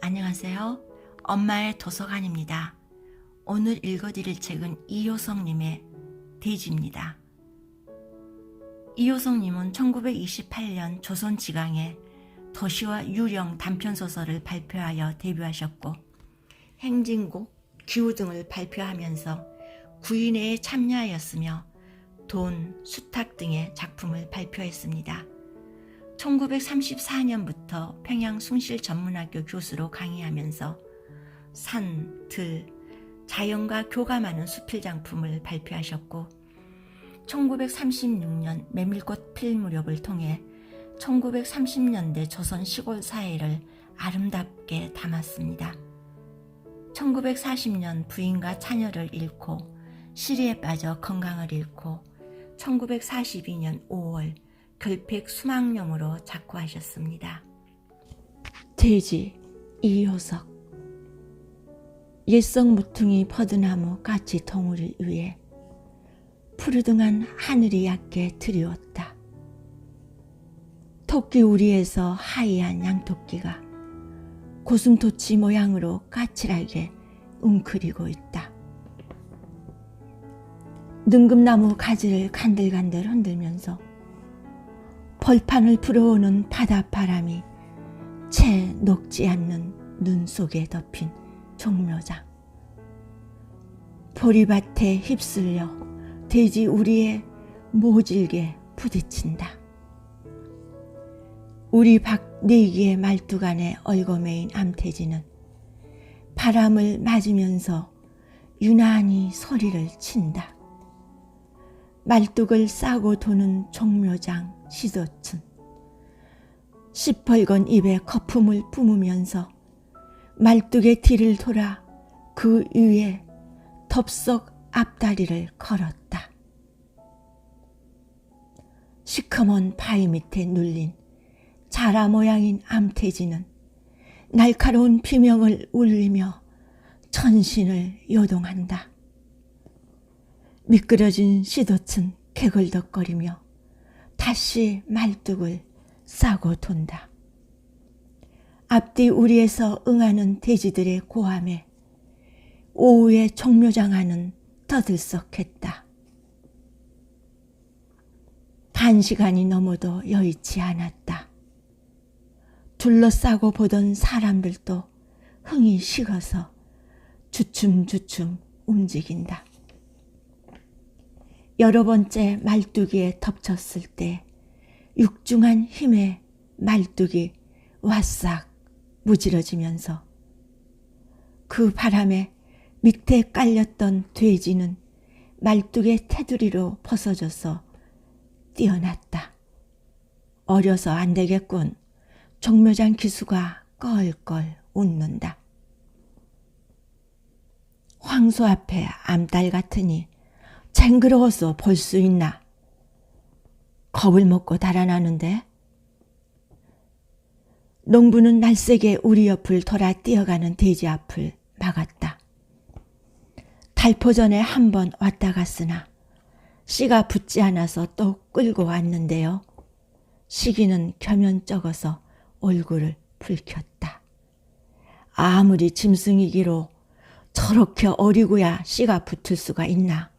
안녕하세요. 엄마의 도서관입니다. 오늘 읽어드릴 책은 이효성님의 돼지입니다. 이효성님은 1928년 조선지강에 도시와 유령 단편소설을 발표하여 데뷔하셨고 행진곡, 기후 등을 발표하면서 구인회에 참여하였으며 돈, 수탁 등의 작품을 발표했습니다. 1934년부터 평양 숭실전문학교 교수로 강의하면서 산, 들, 자연과 교감하는 수필작품을 발표하셨고 1936년 메밀꽃 필 무렵을 통해 1930년대 조선 시골 사회를 아름답게 담았습니다. 1940년 부인과 자녀를 잃고 시리에 빠져 건강을 잃고 1942년 5월 결핍 수막염으로 작고하셨습니다. 돼지 이효석. 옛성 무퉁이 버드나무 까치 덩어리 위에 푸르등한 하늘이 얕게 드리웠다. 토끼 우리에서 하얀 양토끼가 고슴도치 모양으로 까칠하게 웅크리고 있다. 능금나무 가지를 간들간들 흔들면서 벌판을 불어오는 바닷바람이 채 녹지 않는 눈 속에 덮인 종묘장. 보리밭에 휩쓸려 돼지 우리에 모질게 부딪힌다. 우리 밖 4개의 말뚝안에 얽어매인 암돼지는 바람을 맞으면서 유난히 소리를 친다. 말뚝을 싸고 도는 종묘장 시도춘 시뻘건 입에 거품을 뿜으면서 말뚝의 뒤를 돌아 그 위에 덥석 앞다리를 걸었다. 시커먼 바위 밑에 눌린 자라 모양인 암돼지는 날카로운 비명을 울리며 전신을 요동한다. 미끄러진 시도춘 개걸덕거리며 다시 말뚝을 싸고 돈다. 앞뒤 우리에서 응하는 돼지들의 고함에 오후의 종묘장 안은 떠들썩했다. 1시간이 넘어도 여의치 않았다. 둘러싸고 보던 사람들도 흥이 식어서 주춤주춤 움직인다. 여러 번째 말뚝이에 덮쳤을 때 육중한 힘에 말뚝이 와싹 무지러지면서 그 바람에 밑에 깔렸던 돼지는 말뚝의 테두리로 벗어져서 뛰어났다. 어려서 안 되겠군. 종묘장 기수가 껄껄 웃는다. 황소 앞에 암딸 같으니 쟁그러워서 볼 수 있나? 겁을 먹고 달아나는데? 농부는 날쌔게 우리 옆을 돌아 뛰어가는 돼지 앞을 막았다. 달포전에 한 번 왔다 갔으나 씨가 붙지 않아서 또 끌고 왔는데요. 시기는 겸연쩍어서 얼굴을 붉혔다. 아무리 짐승이기로 저렇게 어리고야 씨가 붙을 수가 있나?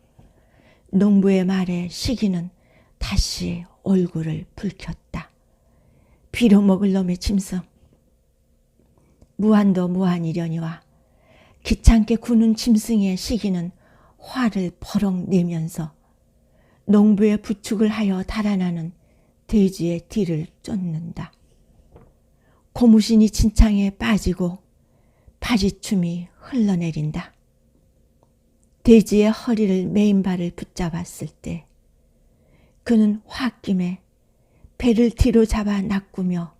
농부의 말에 시기는 다시 얼굴을 붉혔다. 빌어먹을 놈의 짐승. 무한도 무한이려니와 귀찮게 구는 짐승의 시기는 화를 버럭 내면서 농부의 부축을 하여 달아나는 돼지의 뒤를 쫓는다. 고무신이 진창에 빠지고 바지춤이 흘러내린다. 돼지의 허리를 메인발을 붙잡았을 때 그는 홧김에 배를 뒤로 잡아 낚으며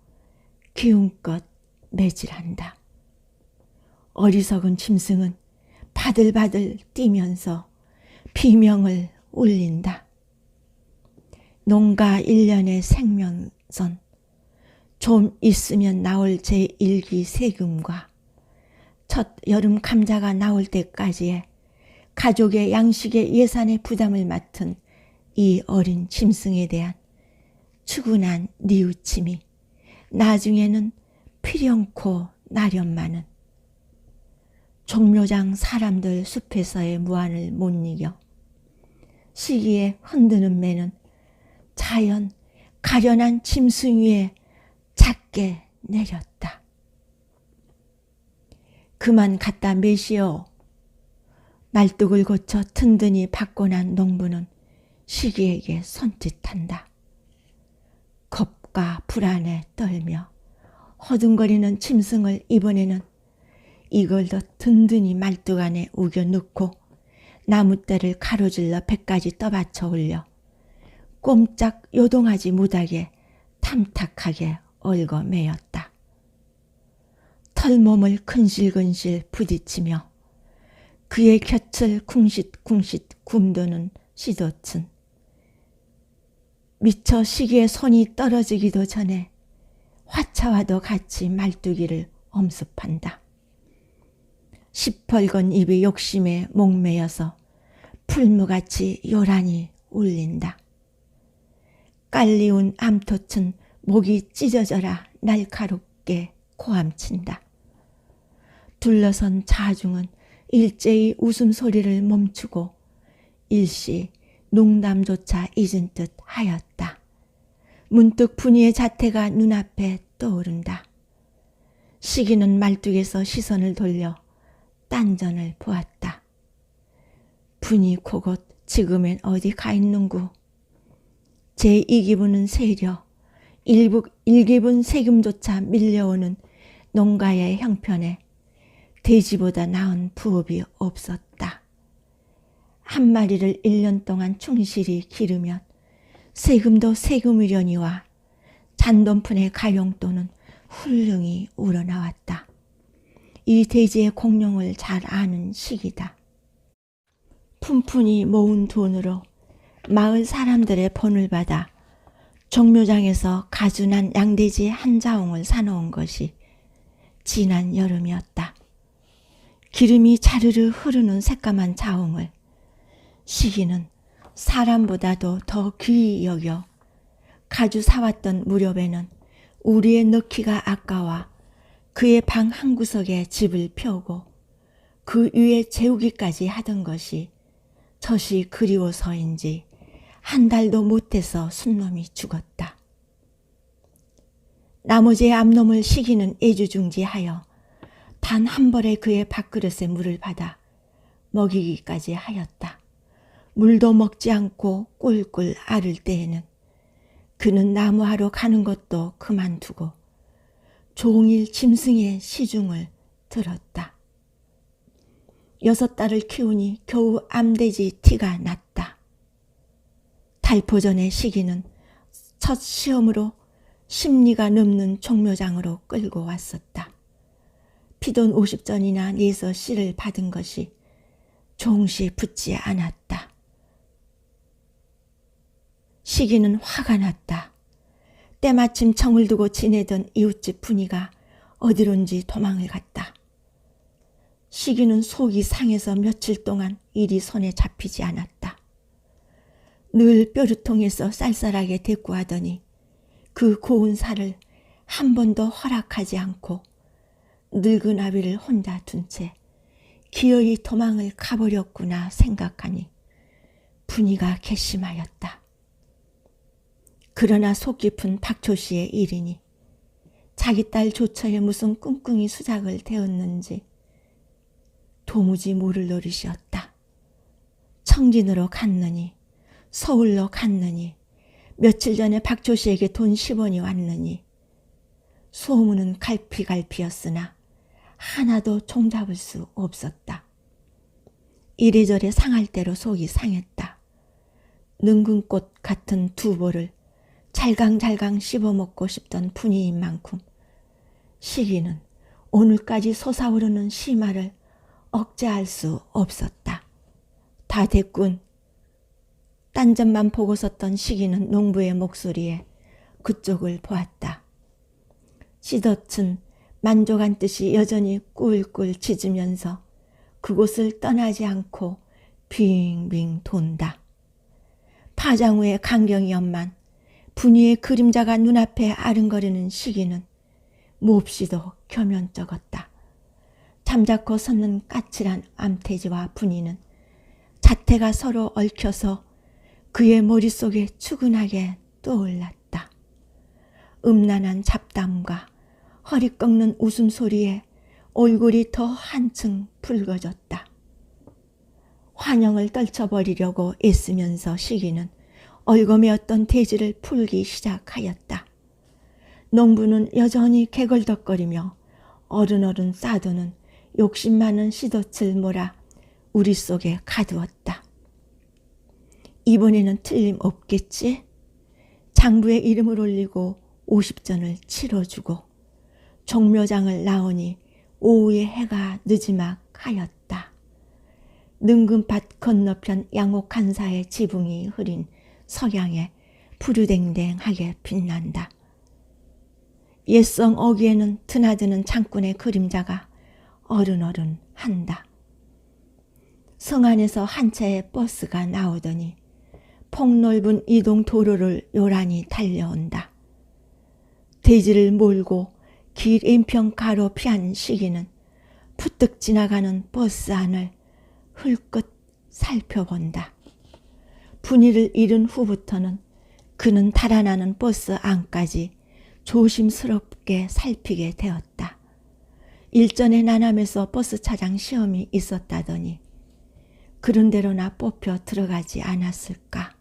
기운껏 매질한다. 어리석은 짐승은 바들바들 뛰면서 비명을 울린다. 농가 1년의 생명선, 좀 있으면 나올 제1기 세금과 첫 여름 감자가 나올 때까지의 가족의 양식의 예산의 부담을 맡은 이 어린 짐승에 대한 추근한 뉘우침이 나중에는 필연코 나련마는 종묘장 사람들 숲에서의 무안을 못 이겨 시기에 흔드는 매는 자연 가련한 짐승 위에 작게 내렸다. 그만 갖다 매시오. 말뚝을 고쳐 든든히 바꿔난 농부는 시기에게 손짓한다. 겁과 불안에 떨며 허둥거리는 짐승을 이번에는 이걸 더 든든히 말뚝 안에 우겨 넣고 나무대를 가로질러 배까지 떠받쳐 올려 꼼짝 요동하지 못하게 탐탁하게 얽어 매였다. 털몸을 근실근실 부딪히며 그의 곁을 쿵싯쿵싯 굼도는 시도친 미처 시기의 손이 떨어지기도 전에 화차와도 같이 말뚝이를 엄습한다. 시뻘건 입이 욕심에 목매여서 풀무같이 요란히 울린다. 깔리운 암토춘 목이 찢어져라 날카롭게 고함친다. 둘러선 자중은 일제히 웃음소리를 멈추고 일시 농담조차 잊은 듯 하였다. 문득 분이의 자태가 눈앞에 떠오른다. 시기는 말뚝에서 시선을 돌려 딴전을 보았다. 분이 고곧 지금엔 어디 가 있는구. 제 2기분은 세려 일기분 세금조차 밀려오는 농가의 형편에 돼지보다 나은 부업이 없었다. 한 마리를 1년 동안 충실히 기르면 세금도 세금이려니와 잔돈푼의 가용돈은 훌륭히 우러나왔다. 이 돼지의 공룡을 잘 아는 시기다. 푼푼히 모은 돈으로 마을 사람들의 본을 받아 종묘장에서 가준한 양돼지 한 자웅을 사놓은 것이 지난 여름이었다. 기름이 자르르 흐르는 새까만 자웅을 시기는 사람보다도 더 귀히 여겨 가주 사왔던 무렵에는 우리의 넣기가 아까워 그의 방 한 구석에 집을 펴고 그 위에 재우기까지 하던 것이 젖이 그리워서인지 한 달도 못해서 순놈이 죽었다. 나머지의 암놈을 시기는 애주중지하여 단 한 벌에 그의 밥그릇에 물을 받아 먹이기까지 하였다. 물도 먹지 않고 꿀꿀 앓을 때에는 그는 나무하러 가는 것도 그만두고 종일 짐승의 시중을 들었다. 6달을 키우니 겨우 암돼지 티가 났다. 달포전의 시기는 첫 시험으로 심리가 넘는 종묘장으로 끌고 왔었다. 피돈 50전이나 내서 씨를 받은 것이 종시 붙지 않았다. 시기는 화가 났다. 때마침 청을 두고 지내던 이웃집 분이가 어디론지 도망을 갔다. 시기는 속이 상해서 며칠 동안 일이 손에 잡히지 않았다. 늘 뾰루통에서 쌀쌀하게 대꾸하더니 그 고운 살을 한 번도 허락하지 않고 늙은 아비를 혼자 둔 채 기어이 도망을 가버렸구나 생각하니 분이가 괘씸하였다. 그러나 속 깊은 박초 씨의 일이니 자기 딸 조처에 무슨 꿍꿍이 수작을 대었는지 도무지 모를 노릇이었다. 청진으로 갔느니 서울로 갔느니 며칠 전에 박조 씨에게 돈 10원이 왔느니 소문은 갈피갈피였으나 하나도 종잡을 수 없었다. 이래저래 상할 대로 속이 상했다. 능근꽃 같은 두 볼을 잘강잘강 씹어먹고 싶던 분이인 만큼 시기는 오늘까지 솟아오르는 심화를 억제할 수 없었다. 다 됐군. 딴 점만 보고 섰던 시기는 농부의 목소리에 그쪽을 보았다. 시더튼 만족한 듯이 여전히 꿀꿀 짖으면서 그곳을 떠나지 않고 빙빙 돈다. 파장 후의 강경이었만 분이의 그림자가 눈앞에 아른거리는 시기는 몹시도 겸연쩍었다. 잠자코 섰는 까칠한 암돼지와 분이는 자태가 서로 얽혀서 그의 머릿속에 추근하게 떠올랐다. 음란한 잡담과 허리 꺾는 웃음소리에 얼굴이 더 한층 붉어졌다. 환영을 떨쳐버리려고 애쓰면서 시기는 얼거매었던 돼지를 풀기 시작하였다. 농부는 여전히 개걸덕거리며 어른어른 싸도는 욕심 많은 시돛을 몰아 우리 속에 가두었다. 이번에는 틀림없겠지? 장부의 이름을 올리고 50전을 치러주고 종묘장을 나오니 오후에 해가 느지막하였다. 능금밭 건너편 양옥 간사의 지붕이 흐린 석양에 푸르댕댕하게 빛난다. 옛성 어귀에는 드나드는 장군의 그림자가 어른어른한다. 성 안에서 한 차의 버스가 나오더니 폭넓은 이동 도로를 요란히 달려온다. 돼지를 몰고 길 인평 가로 피한 시기는 푸뜩 지나가는 버스 안을 흘끗 살펴본다. 분위를 잃은 후부터는 그는 달아나는 버스 안까지 조심스럽게 살피게 되었다. 일전에 나남에서 버스 차장 시험이 있었다더니 그런 대로나 뽑혀 들어가지 않았을까.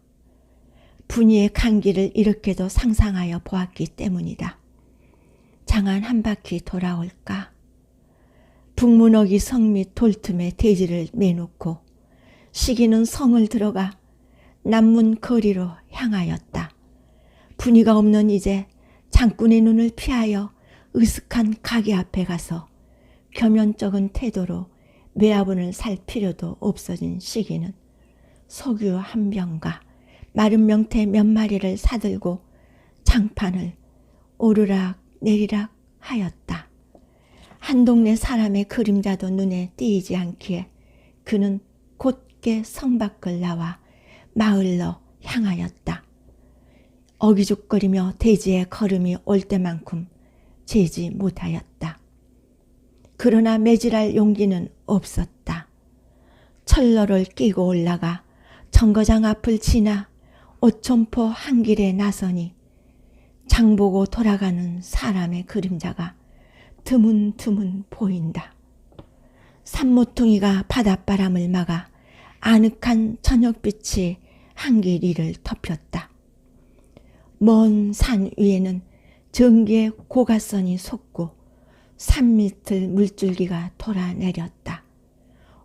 분이의 간기를 이렇게도 상상하여 보았기 때문이다. 장안 한 바퀴 돌아올까. 북문어기 성 밑 돌틈에 돼지를 매놓고 시기는 성을 들어가 남문 거리로 향하였다. 분이가 없는 이제 장군의 눈을 피하여 으슥한 가게 앞에 가서 겸연쩍은 태도로 매화분을 살 필요도 없어진 시기는 석유 한 병과 마른 명태 몇 마리를 사들고 장판을 오르락 내리락 하였다. 한 동네 사람의 그림자도 눈에 띄지 않기에 그는 곧게 성 밖을 나와 마을로 향하였다. 어기죽거리며 돼지의 걸음이 올 때만큼 재지 못하였다. 그러나 매질할 용기는 없었다. 철로를 끼고 올라가 정거장 앞을 지나 오천포 한 길에 나서니 장보고 돌아가는 사람의 그림자가 드문드문 보인다. 산모퉁이가 바닷바람을 막아 아늑한 저녁빛이 한길 위를 덮였다. 먼 산 위에는 전기의 고가선이 솟고 산 밑을 물줄기가 돌아내렸다.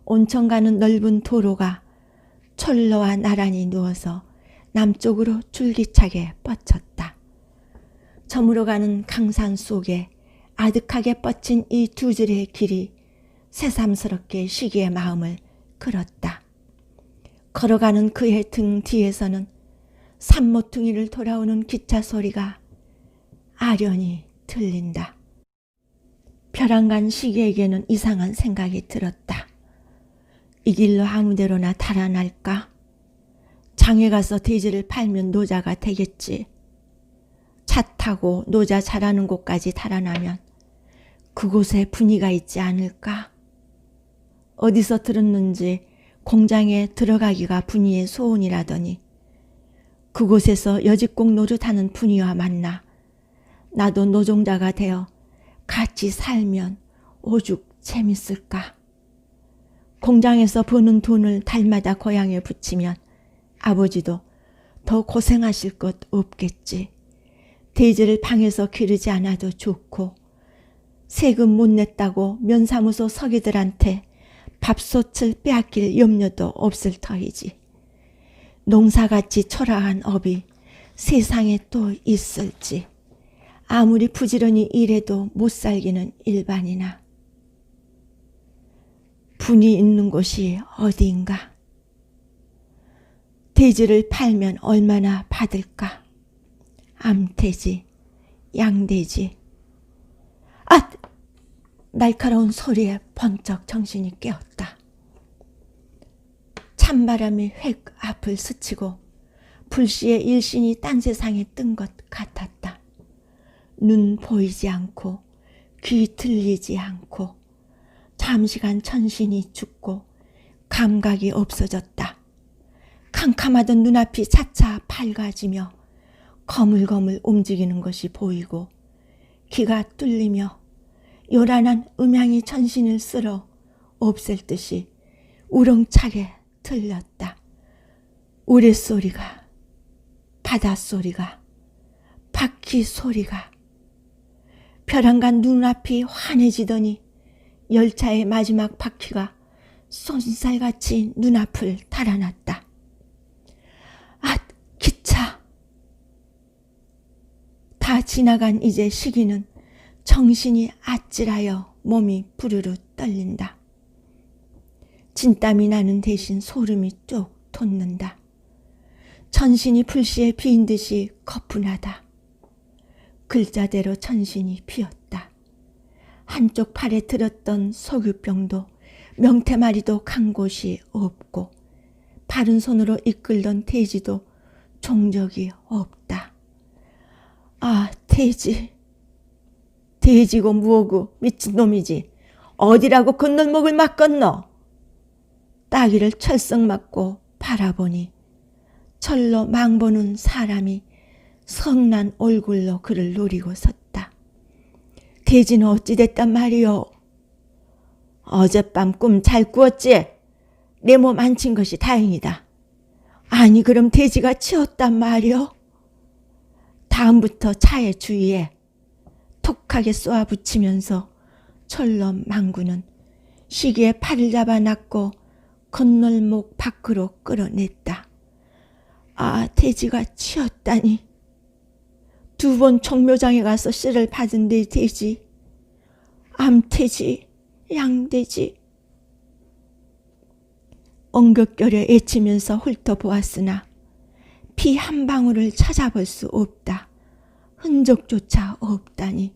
온천 가는 넓은 도로가 철로와 나란히 누워서 남쪽으로 줄기차게 뻗쳤다. 저물어 가는 강산 속에 아득하게 뻗친 이 두 줄의 길이 새삼스럽게 시기의 마음을 끌었다. 걸어가는 그의 등 뒤에서는 산모퉁이를 돌아오는 기차 소리가 아련히 들린다. 벼랑간 시기에게는 이상한 생각이 들었다. 이 길로 아무데로나 달아날까? 장에 가서 돼지를 팔면 노자가 되겠지. 차 타고 노자 자라는 곳까지 달아나면 그곳에 분이가 있지 않을까? 어디서 들었는지 공장에 들어가기가 분이의 소원이라더니 그곳에서 여직공 노릇하는 분이와 만나 나도 노종자가 되어 같이 살면 오죽 재밌을까? 공장에서 버는 돈을 달마다 고향에 붙이면 아버지도 더 고생하실 것 없겠지. 돼지를 방에서 기르지 않아도 좋고 세금 못 냈다고 면사무소 서기들한테 밥솥을 빼앗길 염려도 없을 터이지. 농사같이 초라한 업이 세상에 또 있을지. 아무리 부지런히 일해도 못 살기는 일반이나. 분이 있는 곳이 어디인가? 돼지를 팔면 얼마나 받을까? 암돼지, 양돼지. 아! 날카로운 소리에 번쩍 정신이 깨었다. 찬바람이 획 앞을 스치고 불시에 일신이 딴 세상에 뜬 것 같았다. 눈 보이지 않고 귀 들리지 않고 잠시간 천신이 죽고 감각이 없어졌다. 캄캄하던 눈앞이 차차 밝아지며 거물거물 움직이는 것이 보이고 귀가 뚫리며 요란한 음향이 천신을 쓸어 없앨 듯이 우렁차게 들렸다. 우레소리가, 바닷소리가, 바퀴 소리가. 벼랑간 눈앞이 환해지더니 열차의 마지막 바퀴가 쏜살같이 눈앞을 달아났다. 아, 기차! 다 지나간 이제 시기는 정신이 아찔하여 몸이 부르르 떨린다. 진땀이 나는 대신 소름이 쭉 돋는다. 천신이 불시에 비인 듯이 거푼하다. 글자대로 천신이 비었다. 한쪽 팔에 들었던 소규병도 명태마리도 간 곳이 없고 바른 손으로 이끌던 돼지도 종적이 없다. 아, 돼지. 돼지고 무엇고 미친놈이지. 어디라고 건널목을 막 건너. 따귀를 철썩 맞고 바라보니 철로 망보는 사람이 성난 얼굴로 그를 노리고 섰다. 돼지는 어찌 됐단 말이오? 어젯밤 꿈 잘 꾸었지? 내 몸 안 친 것이 다행이다. 아니 그럼 돼지가 치웠단 말이오? 다음부터 차의 주위에 톡하게 쏘아붙이면서 철로 망구는 시기에 팔을 잡아 놨고 건널목 밖으로 끌어냈다. 아, 돼지가 치웠다니. 2번 총묘장에 가서 씨를 받은 내 돼지. 암돼지, 양돼지. 엉겹결에 애치면서 훑어보았으나 피 한 방울을 찾아볼 수 없다. 흔적조차 없다니.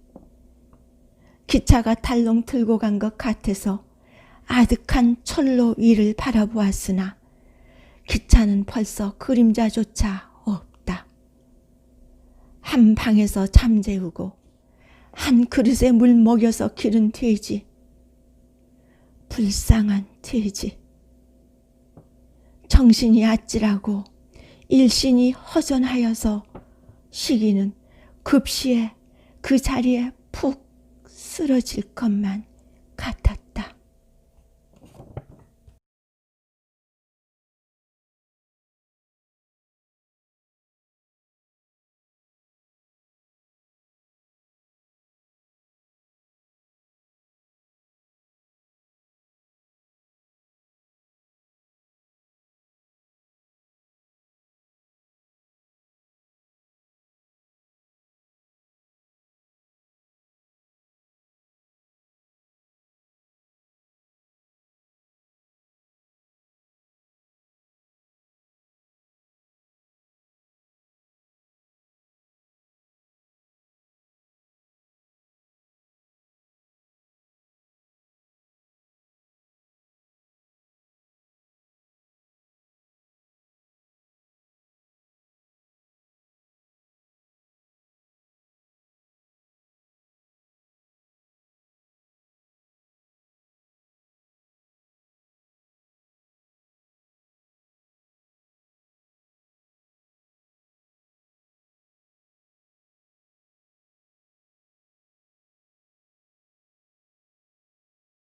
기차가 달롱 들고 간 것 같아서 아득한 철로 위를 바라보았으나 기차는 벌써 그림자조차 없다. 한 방에서 잠재우고 한 그릇에 물 먹여서 기른 돼지. 불쌍한 돼지. 정신이 아찔하고 일신이 허전하여서 시기는 급시에 그 자리에 푹 쓰러질 것만